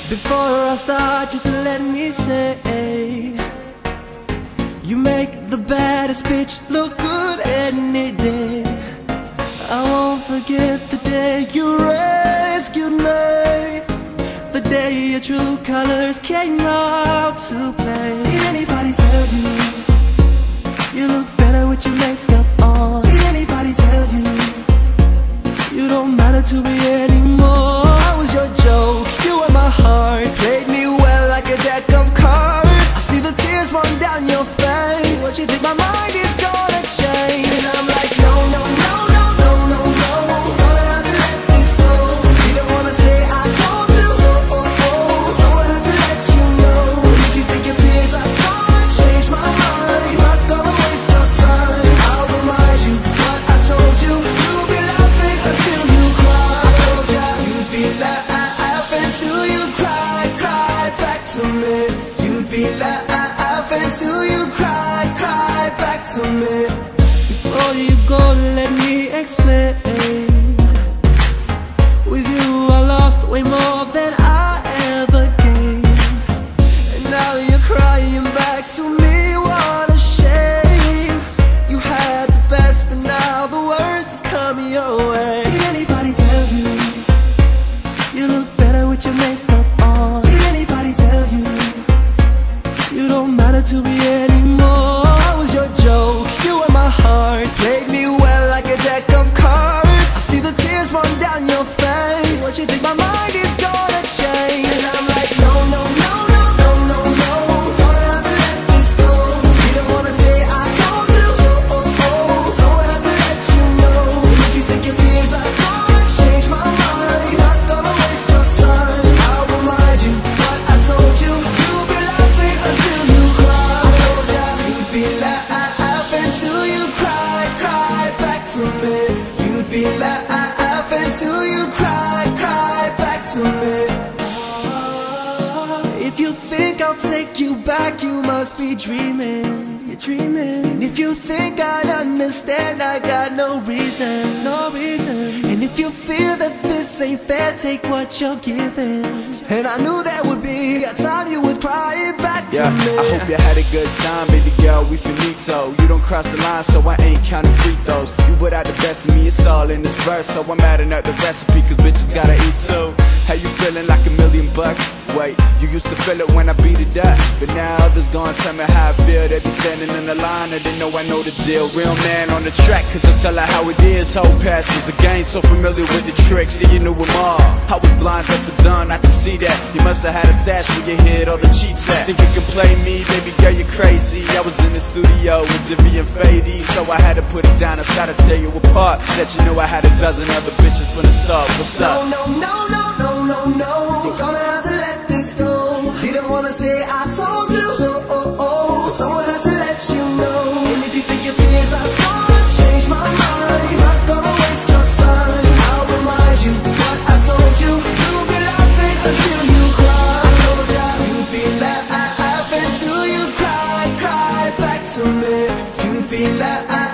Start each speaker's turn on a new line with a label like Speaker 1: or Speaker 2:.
Speaker 1: Before I start, just let me say, you make the baddest bitch look good any day. I won't forget the day you rescued me, the day your true colors came out to play. Did anybody tell you you look better with your makeup on? Did anybody tell you you don't matter to me anymore? I was your joke, you were my heart, played me well like a deck of cards. I see the tears run down your face. What you think my mind is gonna change? And I'm like, no, no, no, no, no, no, no, gonna have to let this go. You don't wanna say I told you so, so I have to let you know. If you think your tears are gonna change my mind, not gonna waste your time. I'll remind you what I told you. You'll be laughing until you cry. I told ya you'd be laughing till you cry, cry back to me. You'd be laughing till you cry, cry back to me. Before you go, let me explain. With you I lost way more than I ever gained, and now you're crying back to me. What a shame. You had the best and now the worst is coming your way. Did anybody tell you you look better with your makeup on? Did anybody tell you you don't matter to me anymore? I was your joke, you were my heart, played me well like a deck of cards. I see the tears run down your face. What you think my mind is gonna change? And I'm like, no, no, no, no, no, no, no, gonna have to let this go. You don't wanna say I told you so, so I have to let you know. And if you think your tears are gonna change my mind, not gonna waste your time. I'll remind you what I told you. You'll be laughing until you cry. I told ya you'd be laughing till you cry, cry back to me. You'd be laughing till you cry, cry back to me. If you think I'll take you back, you must be dreaming. You're dreaming. And if you think I'd understand, I got no reason, no reason. And if you feel that this ain't fair, take what you're giving. And I knew that would be a time you would cry it back to me.
Speaker 2: I hope you had a good time, baby girl, we finito. You don't cross the line, so I ain't counting free throws. You put out the best of me, it's all in this verse. So I'm adding up the recipe, cause bitches gotta eat too. How you feeling like $1,000,000? Wait, you used to feel it when I beat it up, but now others gonna tell me how I feel. They be standing in the line and they know I know the deal. Real man on the track, cause I tell her how it is. Whole past is a game, so familiar with the tricks, and you knew them all. I was blind up to done, not to see that. You must have had a stash where you hid all the cheats at. Think you can play me, baby girl, you're crazy. I was in the studio with Zippy and Fady, so I had to put it down and start to tear you apart. Let you know I had a dozen other bitches from the start. What's up?
Speaker 1: No, no, no, no, no, no, gonna have to let this go. Didn't wanna say I told you so, so I had to let you know. And if you think your tears are gonna change my mind, not gonna waste your time. I'll remind you what I told you. You'll be laughing until you cry. I told ya you'd be laughing till you cry, cry back to me. You'd be laughing